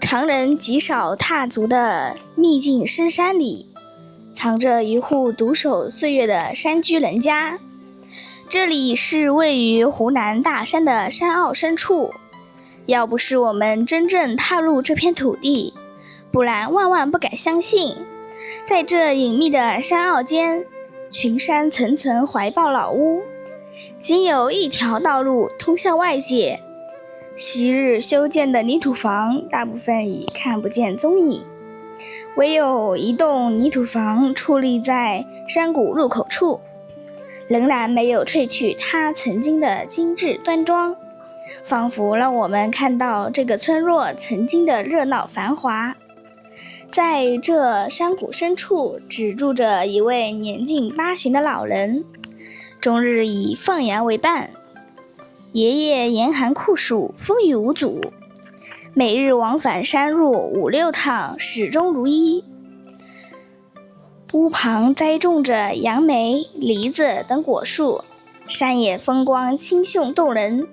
常人极少踏足的秘境深山里，藏着一户独守岁月的山居人家。这里是位于湖南大山的山坳深处，要不是我们真正踏入这片土地，不然万万不敢相信，在这隐秘的山坳间，群山层层怀抱老屋，仅有一条道路通向外界。昔日修建的泥土房大部分已看不见踪影，唯有一栋泥土房矗立在山谷入口处，仍然没有褪去它曾经的精致端庄，仿佛让我们看到这个村落曾经的热闹繁华。在这山谷深处，只住着一位年近80的老人，终日以放羊为伴。爷爷严寒酷暑，风雨无阻，每日往返山路5、6趟，始终如一。屋旁栽种着杨梅、梨子等果树，山野风光清秀动人。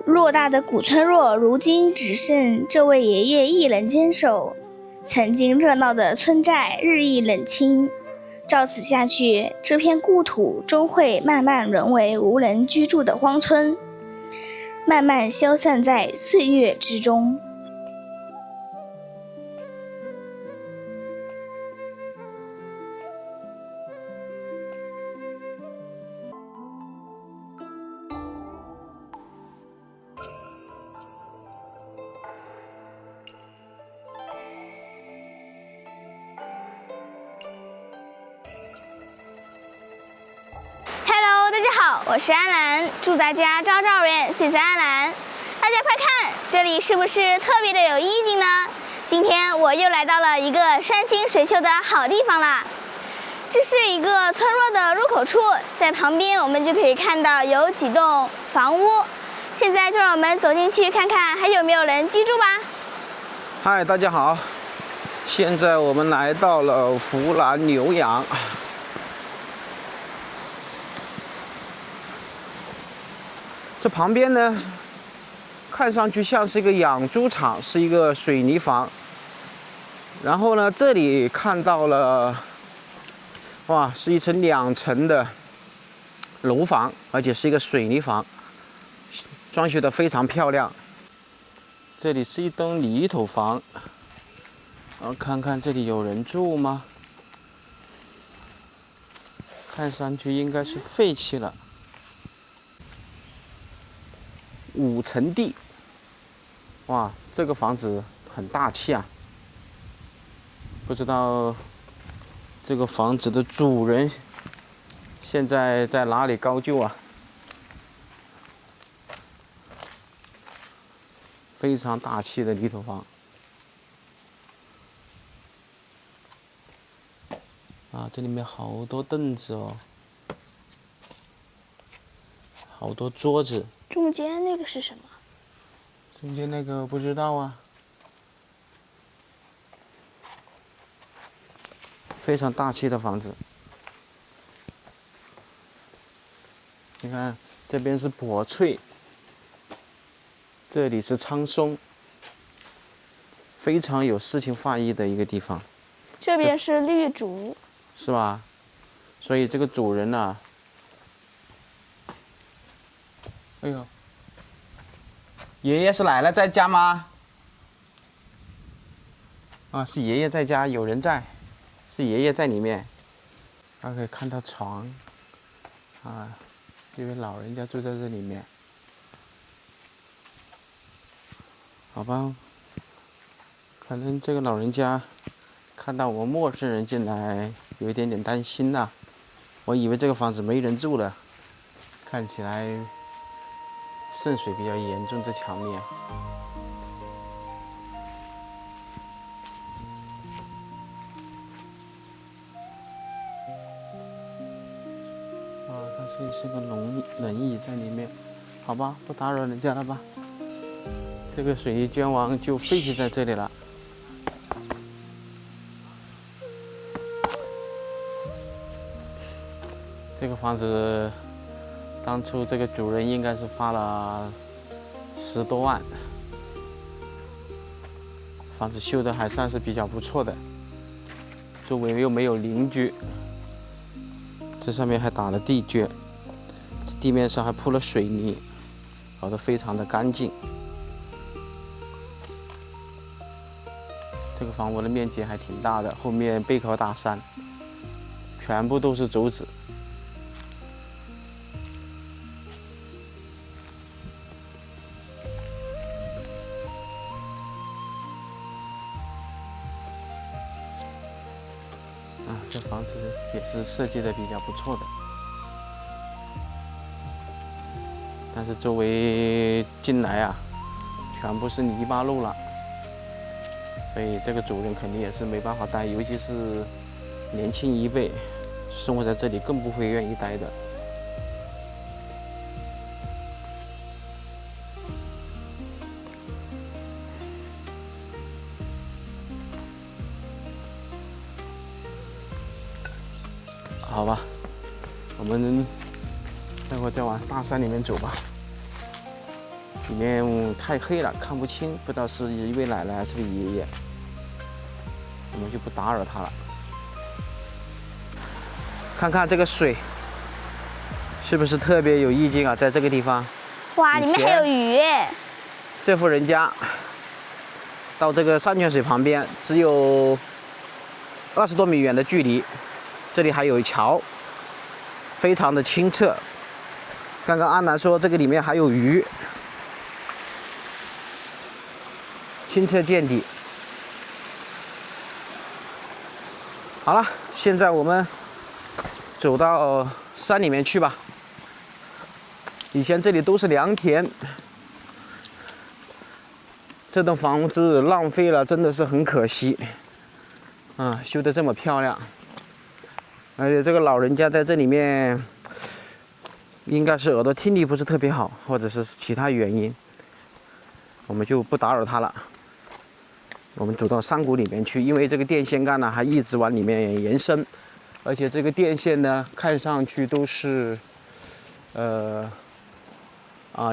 偌大的古村落，如今只剩这位爷爷一人坚守，曾经热闹的村寨日益冷清。照此下去，这片故土终会慢慢沦为无人居住的荒村，慢慢消散在岁月之中。大家好，我是安兰，祝大家朝朝远，岁岁安兰。大家快看，这里是不是特别的有意境呢？今天我又来到了一个山清水秀的好地方啦。这是一个村落的入口处，在旁边我们就可以看到有几栋房屋。现在就让我们走进去看看还有没有人居住吧。嗨，大家好，现在我们来到了湖南牛阳。这旁边呢，看上去像是一个养猪场，是一个水泥房。然后呢，这里看到了，哇，是一层2层的楼房，而且是一个水泥房，装修得非常漂亮。这里是一栋泥土房，看看这里有人住吗？看上去应该是废弃了。5层地，哇，这个房子很大气啊！不知道这个房子的主人现在在哪里高就啊？非常大气的泥土房啊！这里面好多凳子哦，好多桌子。中间那个是什么？中间那个不知道啊。非常大气的房子。你看，这边是柏翠，这里是苍松，非常有诗情画意的一个地方。这边是绿竹，是吧？所以这个主人呢，哎呦，爷爷是奶奶在家吗？啊，是爷爷在家，有人在，是爷爷在里面。大家可以看到床，啊，因为老人家住在这里面。好吧，可能这个老人家看到我们陌生人进来，有一点点担心呐。我以为这个房子没人住了，看起来渗水比较严重，这墙面。它是个轮椅在里面，好吧，不打扰人家了吧。这个水泥砖王就废弃在这里了。这个房子当初这个主人应该是花了10多万，房子修的还算是比较不错的，周围又没有邻居。这上面还打了地卷，地面上还铺了水泥，搞得非常的干净。这个房屋的面积还挺大的，后面背靠大山，全部都是竹子。这房子也是设计的比较不错的，但是周围进来啊，全部是泥巴路了，所以这个主人肯定也是没办法待，尤其是年轻一辈，生活在这里更不会愿意待的。好吧，我们待会儿再往大山里面走吧。里面太黑了，看不清，不知道是一位奶奶还是位爷爷。我们就不打扰他了。看看这个水，是不是特别有意境啊？在这个地方，哇，里面还有鱼耶！这户人家到这个山泉水旁边只有20多米远的距离。这里还有桥，非常的清澈。刚刚阿南说这个里面还有鱼，清澈见底。好了，现在我们走到山里面去吧。以前这里都是良田，这栋房子浪费了，真的是很可惜。修得这么漂亮。而且这个老人家在这里面，应该是耳朵听力不是特别好，或者是其他原因，我们就不打扰他了。我们走到山谷里面去，因为这个电线杆呢还一直往里面延伸，而且这个电线呢看上去都是，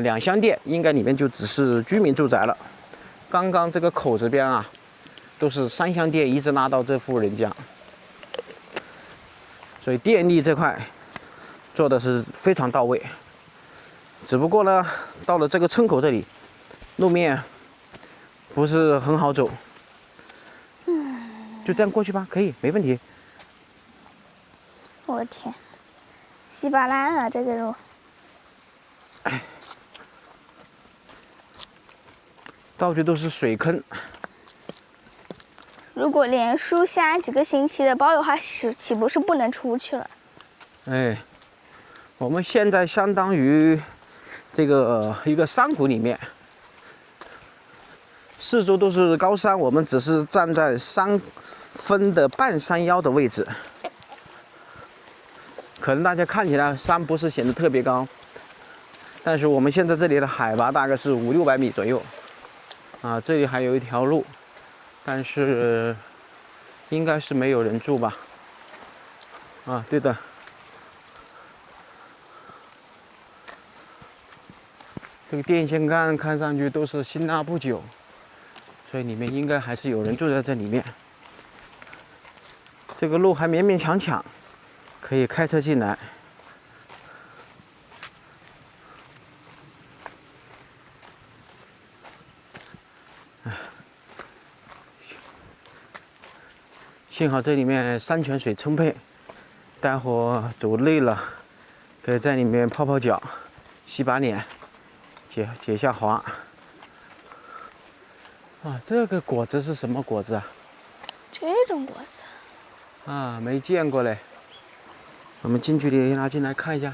两厢电，应该里面就只是居民住宅了。刚刚这个口子边啊，都是3厢电，一直拉到这户人家。所以电力这块做的是非常到位，只不过呢，到了这个村口这里，路面不是很好走。就这样过去吧，可以，没问题。我天，稀巴烂啊，这个路。到处都是水坑。如果连续下几个星期的暴雨的话，岂不是不能出去了？我们现在相当于这个一个山谷里面，四周都是高山，我们只是站在山峰的半山腰的位置。可能大家看起来山不是显得特别高，但是我们现在这里的海拔大概是500-600米左右。这里还有一条路。但是应该是没有人住吧？对的。这个电线杆看上去都是新拉不久，所以里面应该还是有人住在这里面。这个路还勉勉强强可以开车进来。幸好这里面山泉水充沛，待会儿走累了，可以在里面泡泡脚、洗把脸、解下滑。这个果子是什么果子啊？这种果子没见过嘞。我们近距离拿进来看一下。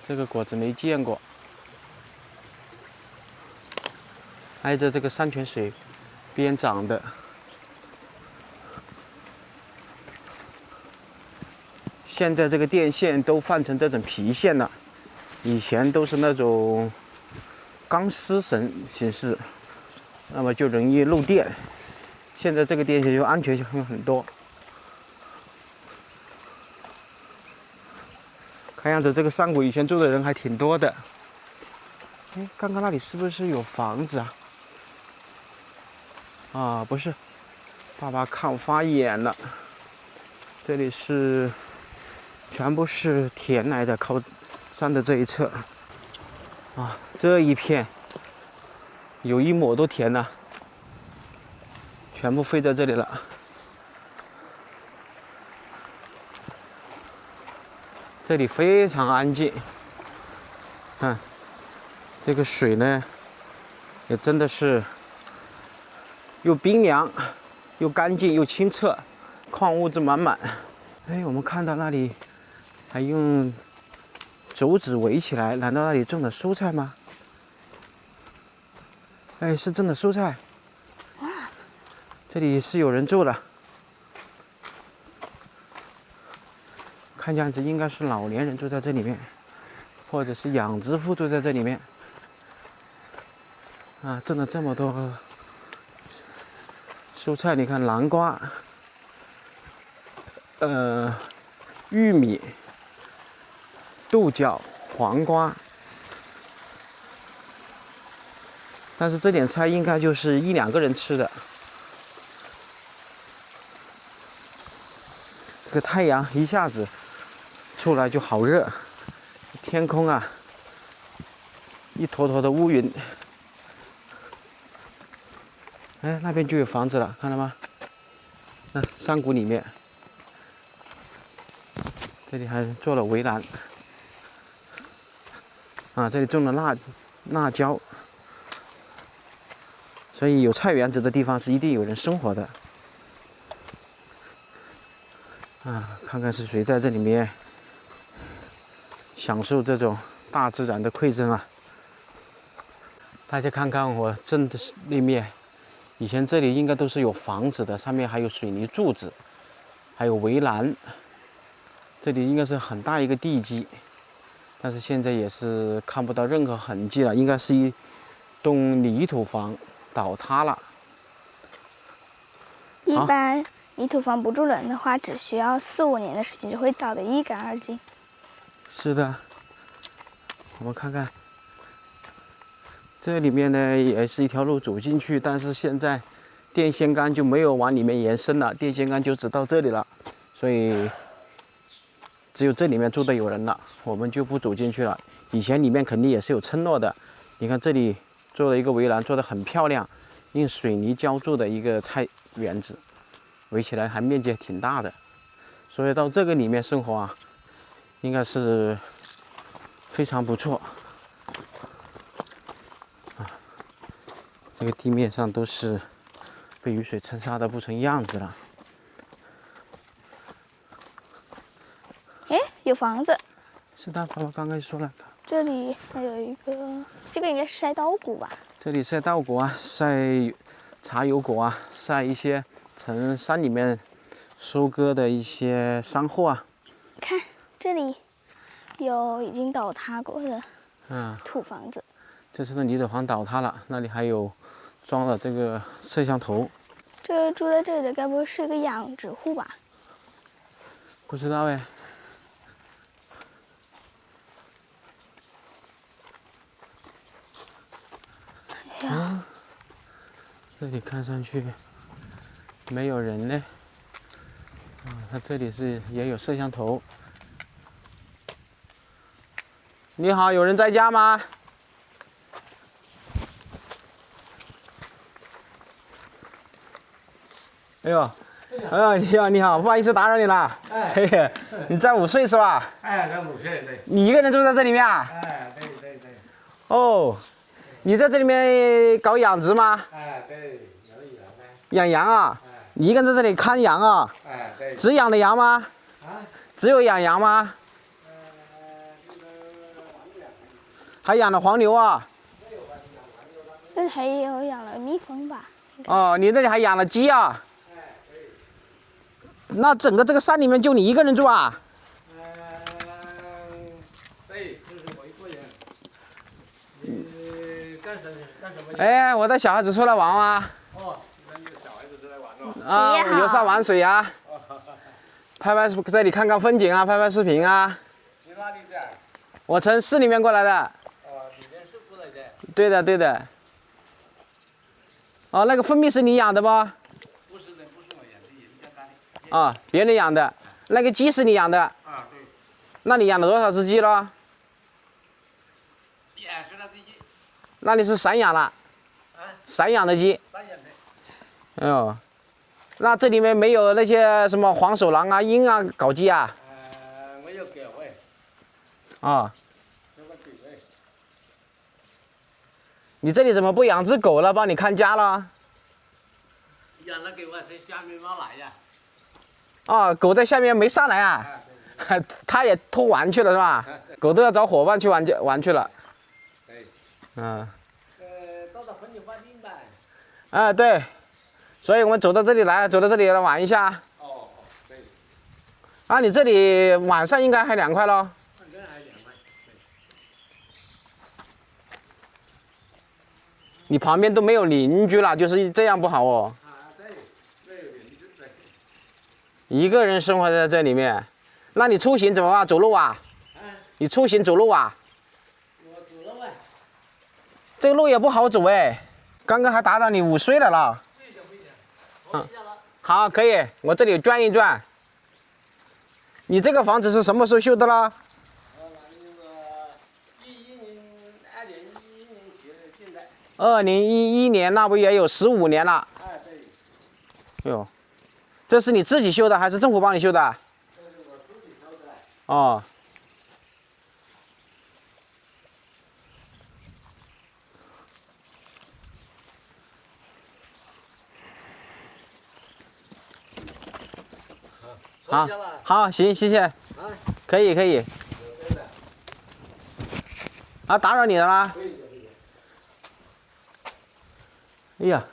这个果子没见过。挨着这个山泉水边长的。现在这个电线都换成这种皮线了，以前都是那种钢丝形式，那么就容易漏电。现在这个电线就安全性很多。看样子这个山谷以前住的人还挺多的。哎，刚刚那里是不是有房子啊？啊，不是，爸爸看花眼了。这里是全部是田来的，靠山的这一侧。啊，这一片有1亩多田呢，全部废在这里了。这里非常安静，看这个水呢，也真的是又冰凉，又干净，又清澈，矿物质满满。哎，我们看到那里还用竹子围起来，难道那里种的蔬菜吗？哎，是种的蔬菜。这里是有人住的。看样子应该是老年人住在这里面，或者是养殖户住在这里面。啊，种了这么多蔬菜，你看南瓜，玉米、豆角、黄瓜。但是这点菜应该就是1、2个人吃的。这个太阳一下子出来就好热，天空啊，一坨坨的乌云。哎，那边就有房子了，看到吗？那山谷里面，这里还做了围栏。啊，这里种了辣椒，所以有菜园子的地方是一定有人生活的。啊，看看是谁在这里面享受这种大自然的馈赠啊！大家看看我正的立面，以前这里应该都是有房子的，上面还有水泥柱子，还有围栏，这里应该是很大一个地基，但是现在也是看不到任何痕迹了，应该是一栋泥土房倒塌了。一般泥土房不住人的话，只需要4、5年的时间就会倒得一干二净。是的，我们看看，这里面呢也是一条路走进去，但是现在电线杆就没有往里面延伸了，电线杆就只到这里了，所以只有这里面住的有人了，我们就不走进去了。以前里面肯定也是有村落的，你看这里做了一个围栏，做得很漂亮，用水泥浇筑的一个菜园子，围起来还面积挺大的，所以到这个里面生活啊，应该是非常不错。这个地面上都是被雨水冲刷的不成样子了。哎，有房子。是的，爸爸刚才说了，这里还有一个，这个应该是晒稻谷吧？这里晒稻谷啊，晒茶油果啊，晒一些从山里面收割的一些山货啊。看这里有已经倒塌过的土房子。这次的泥土房倒塌了，那里还有装了这个摄像头。这住在这里的该不会是一个养殖户吧？不知道哎。哎呀，这里看上去没有人呢。它这里也有摄像头。你好，有人在家吗？哎呦，你好，不好意思打扰你了。哎，嘿嘿，你在午睡是吧？哎，在午睡对。你一个人住在这里面啊？哎，对。哦，你在这里面搞养殖吗？哎，对，有羊呗。养羊啊？你一个人在这里看羊啊？哎，对。只养的羊吗？啊？只有养羊吗？还养了黄牛啊？那里还有养了蜜蜂吧？哦，你那里还养了鸡啊？那整个这个山里面就你一个人住啊？对，就是我一个人。你干什么？哎，我带小孩子出来玩啊。哦，那你小孩子出来玩了。啊，游山玩水啊。拍这里看看风景啊，拍视频啊。去哪里去啊？我从市里面过来的。里面是过来的。对的，对的。哦，那个蜂蜜是你养的不？不是的，不是我养的，人家家里。啊，别人养的。那个鸡是你养的？啊，对。那你养了多少只鸡了？20来只鸡。那你是散养了？散养的鸡。散养的。哎呦，那这里面没有那些什么黄鼠狼啊、鹰啊搞鸡啊？我有狗哎。啊。这个狗哎。你这里怎么不养只狗了，帮你看家了？养了狗啊，在下面没来呀。啊，狗在下面没上来啊？它也偷玩去了是吧？狗都要找伙伴去玩去了。对。嗯。到了婚礼饭店吧。啊，对。所以我们走到这里来玩一下。哦，对。啊，你这里晚上应该还凉快咯？晚上还凉快。你旁边都没有邻居了，就是这样不好哦。啊，对，没有邻居对。一个人生活在这里面，那你出行怎么办？走路啊？你出行走路啊？我走了喂。这个路也不好走哎，刚刚还打扰你午睡了啦。好，可以，我这里转一转。你这个房子是什么时候修的啦？2011年，那不也有15年了？哎，对。哎呦，这是你自己修的还是政府帮你修的？这是我自己修的。哦。好，好，行，谢谢。可以，可以。啊，打扰你了啦。哎呀，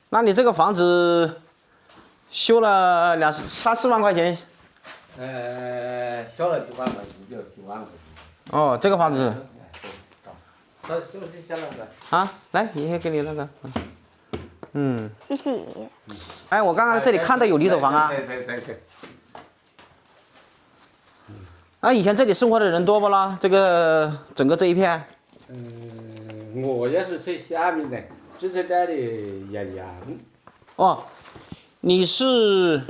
那你这个房子修了3-4万块钱？修了几万块钱就几万块钱。哦，这个房子。他休息下来了。啊，来，爷爷给你那个。嗯。谢谢。哎，我刚刚这里看到有泥头房啊。对。啊，以前这里生活的人多不啦？这个整个这一片。我也是在下面的，就是这里养羊。哦，你是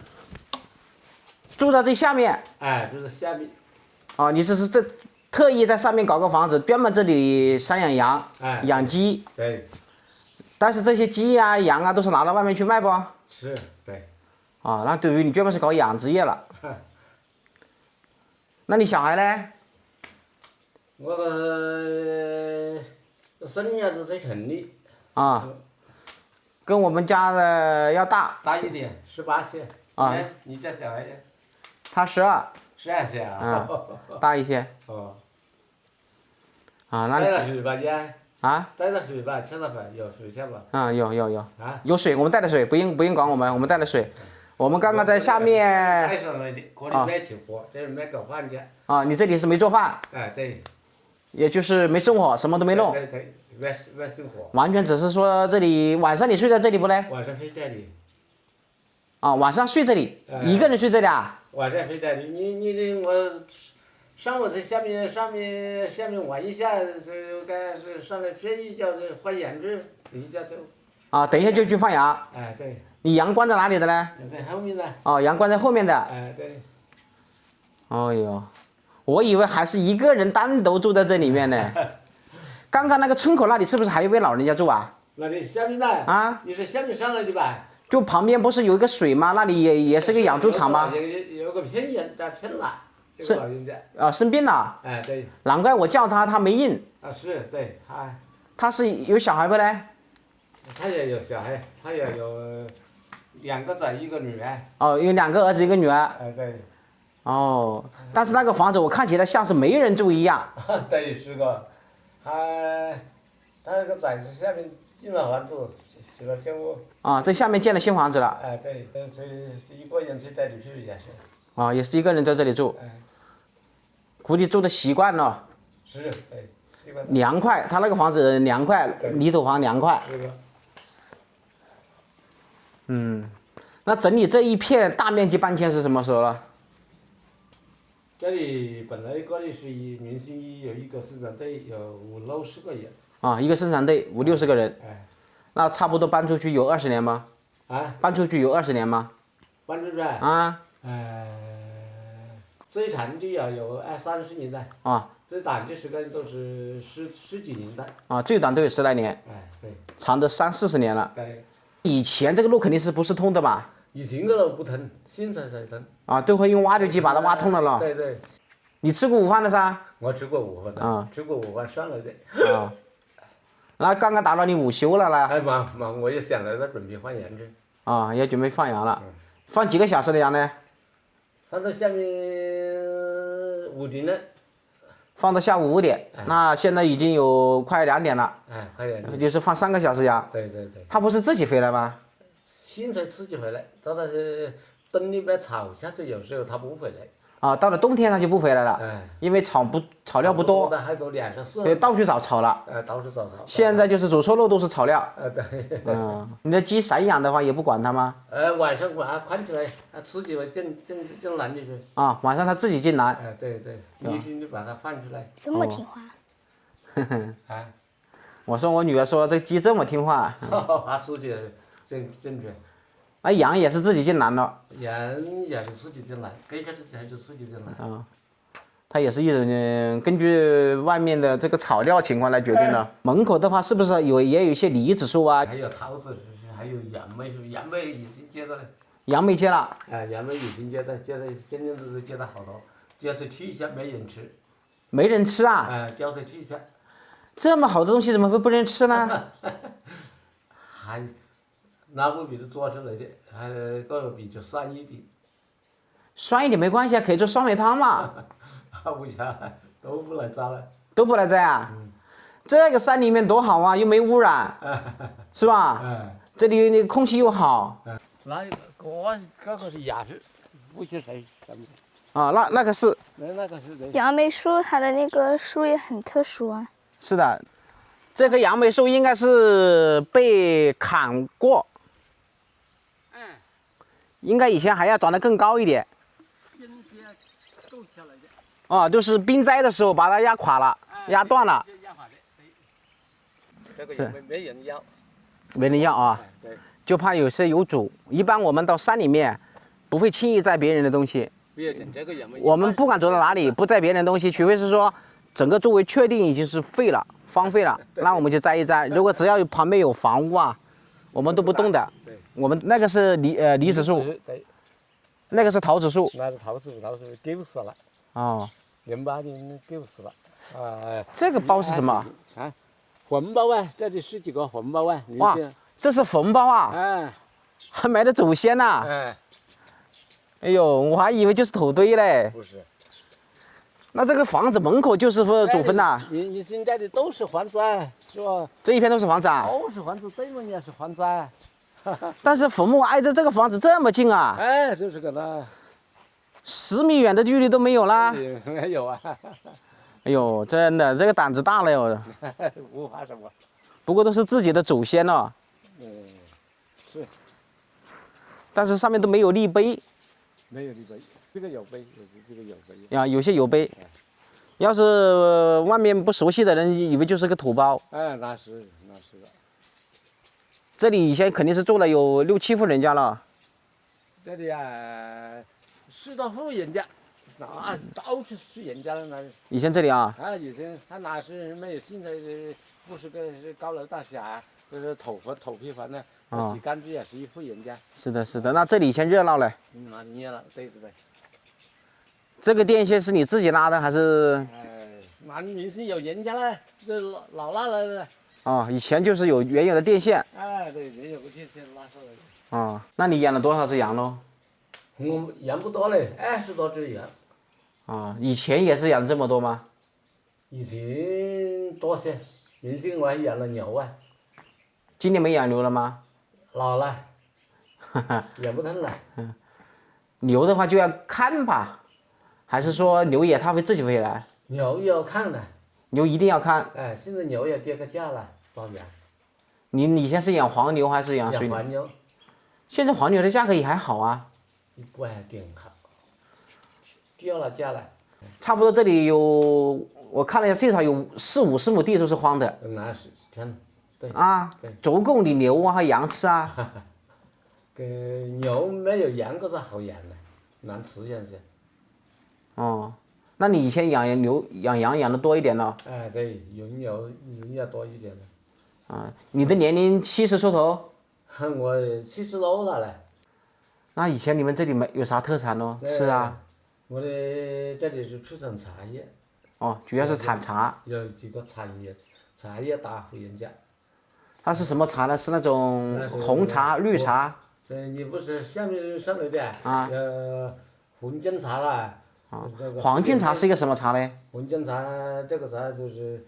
住在这下面？哎，就是下面。哦，你是这特意在上面搞个房子，专门这里散养羊、养鸡。对。但是这些鸡啊、羊啊都是拿到外面去卖不？是，对。啊，那等于你专门是搞养殖业了。那你小孩呢？我个孙儿子在城里。啊。跟我们家的要大。大一点，18岁。啊。你家小孩呀？他12。12岁啊。大一些。哦。啊，那。带了水吧你？啊。带了水吧，吃了饭有水吃吧？啊，有。啊。有水，我们带的水，不用管我们带的水。我们刚刚在下面。带上来的，可能没起火，这是没搞饭去。啊，你这里是没做饭？哎，对。也就是没生火，什么都没弄。对，没生火。完全只是说这里晚上你睡在这里不嘞？晚上睡这里。啊，晚上睡这里，一个人睡这里啊？晚上睡这里，你我上午在下面玩一下，是上来睡一觉，换羊子，等一下就。啊，等一下就去放羊。哎，对。你羊关在哪里的呢？在后面呢。哦，羊关在后面的。哎，对。哦呦，我以为还是一个人单独住在这里面呢。刚刚那个村口那里是不是还有位老人家住啊？那里下面呢？啊。你是下面上来的吧？就旁边不是有一个水吗？那里也是个养猪场吗？有个骗人，骗了。这个老人家。啊，生病了。哎，对。难怪我叫他没应。啊，是对，他是有小孩不嘞？他也有小孩，他也有2个仔1个女儿。哦，有2个儿子1个女儿。哎，对。哦，但是那个房子我看起来像是没人住一样。对，是个，他那个崽子下面进了房子，起了新屋。啊，在下面建了新房子了。哎，对，这一个人在这里住也是。啊，也是一个人在这里住。估计住的习惯了。是，对，习惯。凉快，他那个房子凉快，泥土房凉快。嗯，那整理这一片大面积搬迁是什么时候了？这里本来这里是民生医有一个生产队，有5、60个人。啊，一个生产队50、60个人。哎。那差不多搬出去有20年吗？啊？搬出去有20年吗？搬出去啊？啊。最长的要有20、30年的。啊。最短的时间都是十几年的。啊，最短都有10来年。哎，对。长的30、40年了。对。以前这个路肯定是不是通的吧？以前个路不通，现在才通。啊，都会用挖掘机把它挖通了咯。对对。你吃过午饭了噻？我吃过午饭的。啊。吃过午饭上来的。啊。那刚刚达到你午休了呢？哎忙，我也想着在准备放羊去。啊，也准备放羊了。放几个小时的羊呢？放到下面5点了。放到下午5点，那现在已经有快2点了。哎，快点。就是放3个小时羊。对对对。他不是自己回来吗？现在自己回来，到了是冬里边炒下去，有时候他不回来。啊，到了冬天他就不回来了。哎。因为草料不多。还多2、3、4。所以到处找草了。到处找草。现在就是走错路都是草料。对。你的鸡散养的话也不管它吗？晚上把它关起来，自己进栏里去。啊，晚上它自己进栏。对对，一天就把它放出来。这么听话。啊。我说我女儿说这鸡这么听话。它自己进去。那羊也是自己进栏了。羊也是自己进栏，刚开始还是自己进栏。啊。它也是一种根据外面的这个草料情况来决定的。门口的话是不是也有一些梨子树啊？还有桃子，还有杨梅树，杨梅已经接了。杨梅接了。杨梅已经接了，前阵子接了好多，浇水提一下没人吃。没人吃啊？浇水提一下。这么好的东西怎么会不能吃呢？还拿不比这做出来的，还个比较酸一点。酸一点没关系啊，可以做酸梅汤嘛。不行，都不来摘了。都不来摘啊？这个山里面多好啊，又没污染，是吧？这里那空气又好。这个是雅致，不是谁。啊，那个是。那个是。杨梅树它的那个树也很特殊啊。是的，这棵杨梅树应该是被砍过。应该以前还要长得更高一点。啊，就是冰灾的时候把它压垮了，压断了。这个没人要。没人要啊。对。就怕有些有主。一般我们到山里面，不会轻易摘别人的东西。我们不管走到哪里，不摘别人的东西，除非是说整个周围确定已经是废了、荒废了，那我们就摘一摘。如果只要旁边有房屋啊，我们都不动的。我们那个是梨子树。那个是桃子树。那是桃子丢死了。哦。08年丢死了。这个包是什么？红包啊，这里10几个红包啊。哇，这是红包啊！还埋的祖先呐！哎呦，我还以为就是土堆嘞。不是。那这个房子门口就是祖坟呐？你现在的都是房子啊，是吧？这一片都是房子啊？都是房子，对面也是房子啊。但是坟墓挨着这个房子这么近啊？就是个那。10米远的距离都没有啦？没有啊。哎呦，真的这个胆子大了哟。不怕什么。不过都是自己的祖先哦。是。但是上面都没有立碑。没有立碑，这个有碑，这个有碑。有些有碑。要是外面不熟悉的人，以为就是个土包。那是的。这里以前肯定是住了有6、7户人家了。这里啊，4多户人家，到处是人家了那。以前这里啊？以前他哪是没有现在的，不是个高楼大厦，就是土坯房呢，几杆子也是一户人家。是的，是的，那这里以前热闹嘞。蛮热闹，对。这个电线是你自己拉的还是？那明星有人家了，这老拉来的。以前就是有原有的电线。对，原有个电线拉上来的。那你养了多少只羊喽？我养不多嘞，20多只羊。以前也是养这么多吗？以前多些，原先我还养了牛啊。今年没养牛了吗？老了，养不动了。牛的话就要看吧，还是说牛也它会自己回来？牛要看的。牛一定要看。现在牛也跌个价了，包养。你以前是养黄牛还是养水牛？养黄牛。现在黄牛的价格也还好啊。不还挺好，掉了价了。差不多这里有，我看了一下，最少有40-50亩地都是荒的。那是真的，对。啊，对足够你牛啊和羊吃啊。牛没有羊个是好养的，难吃样些。哦，那你以前养牛养羊养的多一点了？哎，对，人要多一点的。啊，你的年龄70出头？我70多了嘞。那以前你们这里有啥特产咯？吃啊？我的这里是出产茶叶。哦，主要是产茶。有几个茶叶大户人家。它是什么茶呢？是那种红茶、绿茶？你不是下面上来的啊？黄金茶啦。啊，黄金茶是一个什么茶呢？黄金茶这个茶就是，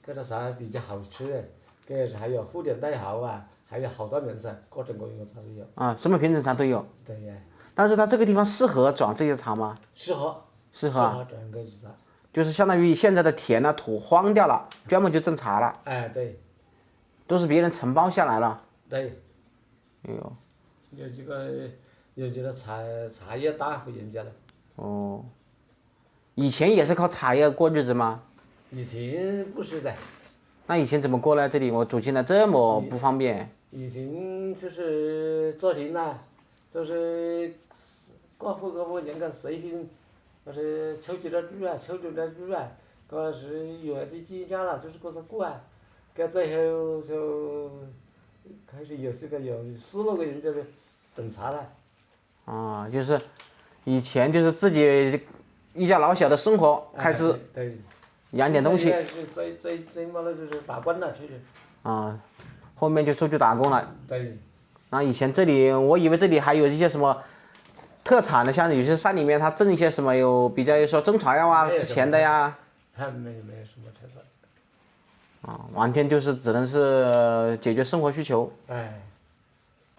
这个茶比较好吃的，这是还有富典代豪啊，还有好多名字，各种各样的茶都有。啊，什么品种茶都有。对呀。但是它这个地方适合长这些茶吗？适合。适合。长这些茶。就是相当于现在的田啊土荒掉了，专门就种茶了。哎，对。都是别人承包下来了。对。哎呦。有几个茶叶大户人家的。哦。以前也是靠茶叶过日子吗？以前不是的。那以前怎么过呢？这里我走进来这么不方便。以前就是做人呐，就是各户人家随便，就是抽几只猪啊，个是有的几家了，就是过是过啊，到最后就开始有4、5个人就是种茶了。啊，就是以前就是自己一家老小的生活开支。对。养点东西。最嘛的就是打工了，其实。啊，后面就出去打工了。对。那以前这里，我以为这里还有一些什么特产的，像有些山里面它种一些什么有比较说中草药啊、值钱的呀。还没有什么特产。啊，完全就是只能是解决生活需求。哎。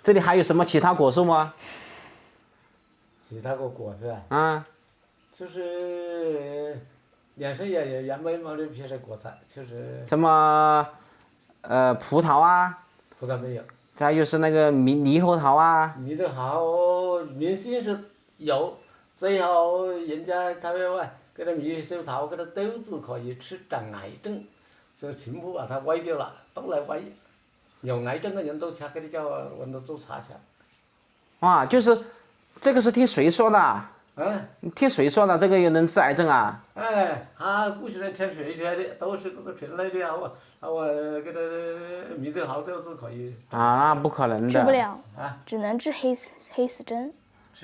这里还有什么其他果树吗？其他个果是吧？啊。就是两山也没毛的别的果子，就是。什么葡萄啊？葡萄没有。再就是那个猕猴桃啊。猕猴桃明显是有，最后人家他们话，这个猕猴桃这个豆子可以吃长癌症，这个全部把它歪掉了，都来歪，有癌症的人都吃这个叫我们做茶吃。哇，就是这个是听谁说的？听谁说的？这个又能治癌症啊？哎，他不是听谁说的，都是这个评论的，我这个猕猴桃豆子可以。啊，那不可能的。治不了。啊。只能治黑死症，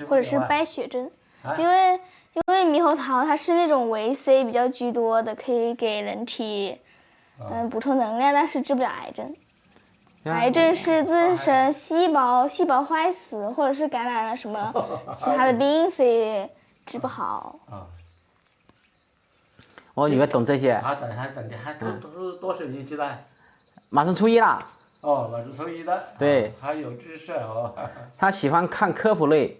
或者是白血症，因为猕猴桃它是那种维 C 比较居多的，可以给人体补充能量，但是治不了癌症。癌症是自身细胞坏死，或者是感染了什么其他的病，所以治不好。我女儿懂这些。还懂的，还多少年纪了？马上初一了。哦，马上初一了。对。还有知识哦。她喜欢看科普类。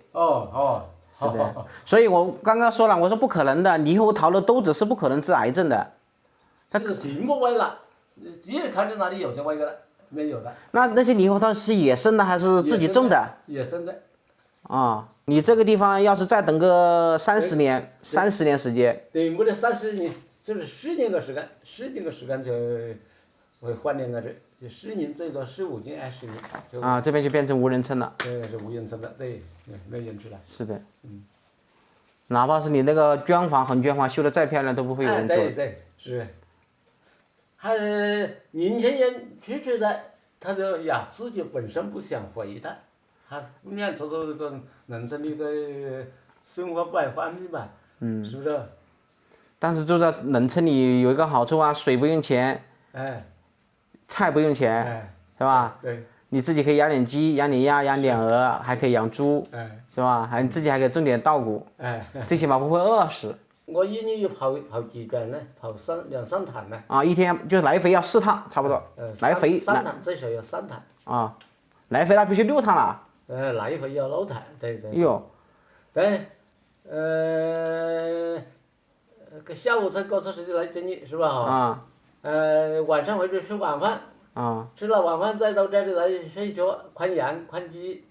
是的。所以我刚刚说了，我说不可能的，猕猴桃的豆子是不可能治癌症的。它全部歪了，只有看到哪里有就歪个了。没有的。那些猕猴桃是野生的还是自己种的？野生的。啊，你这个地方要是再等个30年时间。对，我的30年就是10年的时间，10年的时间就会换两个这，10年最多15年20年。啊，这边就变成无人村了。对，是无人村的，对，没人去了。是的。哪怕是你那个砖房、横砖房修的再漂亮，都不会有人住。对，是。还年轻人出去的，他就自己本身不想回的，他不愿做这个农村的个生活不方便嘛，是不是？但是住在农村里有一个好处啊，水不用钱，菜不用钱，是吧？对。你自己可以养点鸡、养点鸭、养点鹅，还可以养猪，是吧？你自己还可以种点稻谷，最起码不会饿死。我一年要跑几遍呢？跑2、3趟呢。啊，一天就来回要4趟，差不多。来回3趟，最少要3趟。啊，来回那必须6趟了。来回要6趟，对。哟。对，个下午才搞出时间来整理，是吧？晚上回去吃晚饭。吃了晚饭再到这里来睡觉，看羊、看鸡。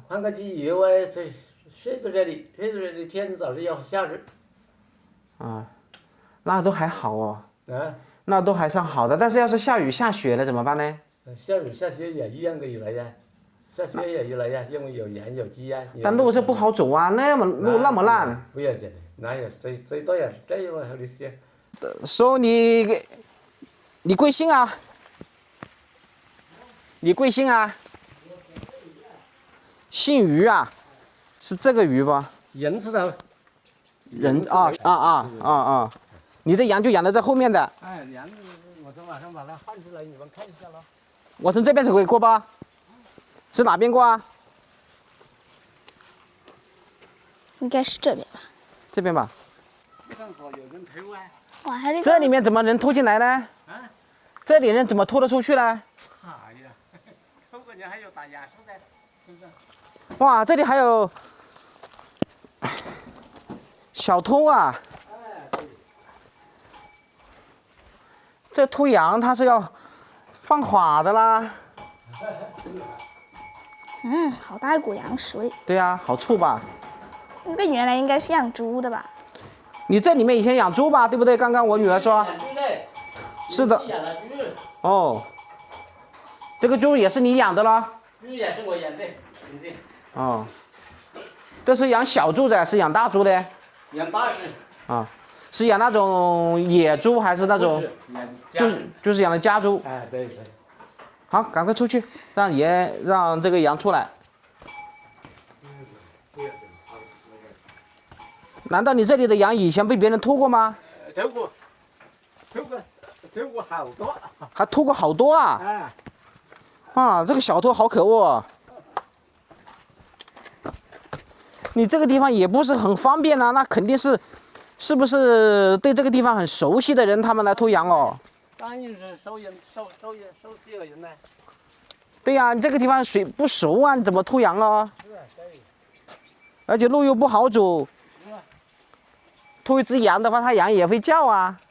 看个鸡以后再睡在这里，天早上要下雨。啊，那都还好哦，啊，那都还算好的。但是要是下雨下雪了怎么办呢？下雨下雪也一样可以来呀，下雪也有来呀，因为有人有鸡呀。但路这不好走啊，路那么烂。不要紧的，哪有最多也是这样好的些。说你贵姓啊？你贵姓啊？姓于啊？是这个于不？人知道。人啊！你的羊就养在这后面的。哎，羊，我从网上把它换出来，你们看一下喽。我从这边是可以过吧？是哪边过啊？应该是这边吧。这边吧。上所有人偷啊。哇，还得这里面怎么能拖进来呢？啊？这里人怎么拖得出去呢？哎呀，偷个人还有打哑树的，是不是？哇，这里还有小偷啊！这偷羊它是要放好的啦。好大一股羊水。对呀，好臭吧？那个原来应该是养猪的吧？你这里面以前养猪吧，对不对？刚刚我女儿说。养猪的。是的。养了猪。哦。这个猪也是你养的了？猪也是我养的，哦。这是养小猪的，是养大猪的？养大猪。啊，是养那种野猪还是那种？就是养的家猪。哎，对。好，赶快出去，让这个羊出来。难道你这里的羊以前被别人偷过吗？偷过好多。还偷过好多啊！哎。啊，这个小偷好可恶哦！你这个地方也不是很方便啊，那肯定是不是对这个地方很熟悉的人他们来偷羊哦？当然是收这个人呢。对呀，你这个地方水不熟啊，你怎么偷羊啊？是啊，对。而且路又不好走。偷一只羊的话，它羊也会叫啊。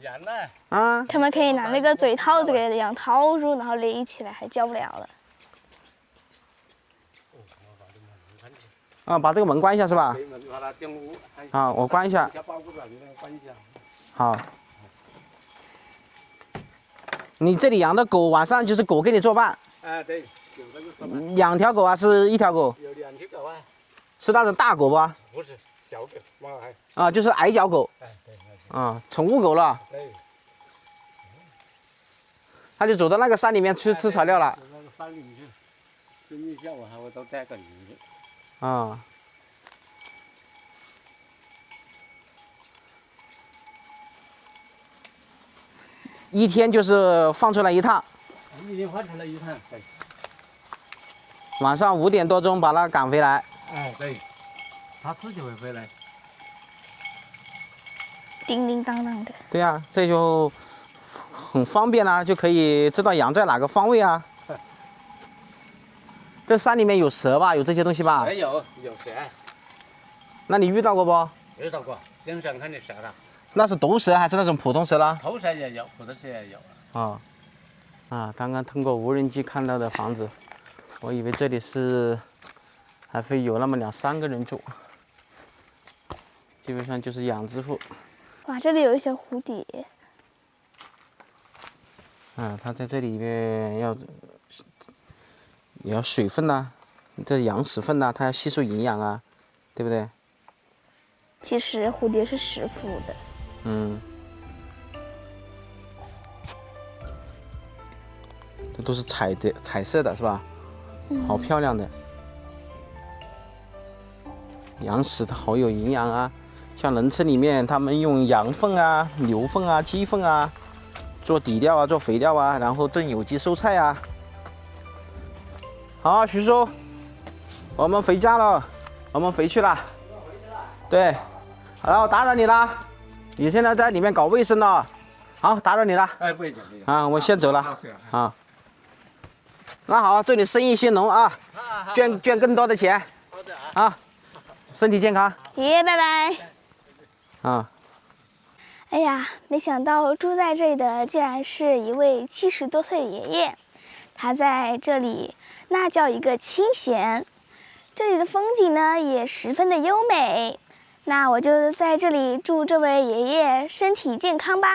羊呢？啊。他们可以拿那个嘴套子给羊套住，然后勒起来，还叫不了了。啊，把这个门关一下是吧？啊，我关一下。好。你这里养的狗晚上就是狗给你作伴？啊，对，有那个作伴。2条狗啊，是1条狗？有2条狗啊。是那种大狗不？不是，小狗，啊，就是矮脚狗。哎，对。啊，宠物狗了。对。它就走到那个山里面去吃草料了。走那个山里去，春日下午我都带个鱼。啊。一天就是放出来一趟。一天放出来一趟，对。晚上5点多钟把它赶回来。哎，对。它自己会回来。叮叮当当的。对呀，这就很方便啦，就可以知道羊在哪个方位啊。这山里面有蛇吧？有这些东西吧？没有，有蛇。那你遇到过不？遇到过，经常看见蛇了。那是毒蛇还是那种普通蛇啦？头蛇也有，普通蛇也有。刚刚通过无人机看到的房子，我以为这里是还会有那么2、3个人住，基本上就是养殖户。哇，这里有一些蝴蝶。它在这里面也要水分呐，这羊屎粪呐，它要吸收营养啊，对不对？其实蝴蝶是食腐的。这都是彩色的，是吧？好漂亮的。羊屎它好有营养啊，像农村里面他们用羊粪啊、牛粪啊、鸡粪啊做底料啊、做肥料啊，然后种有机蔬菜啊。好，徐叔，我们回家了，我们回去了。对，然后打扰你了，你现在在里面搞卫生了。好，打扰你了。哎，不会讲。我先走了。好。那好，祝你生意兴隆啊，赚更多的钱。好的啊，身体健康。爷爷，拜拜。哎呀，没想到住在这里的竟然是一位70多岁的爷爷，他在这里那叫一个清闲。这里的风景呢也十分的优美。那我就在这里祝这位爷爷身体健康吧。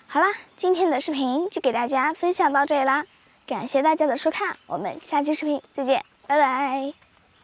好啦，今天的视频就给大家分享到这里啦，感谢大家的收看，我们下期视频再见，拜拜。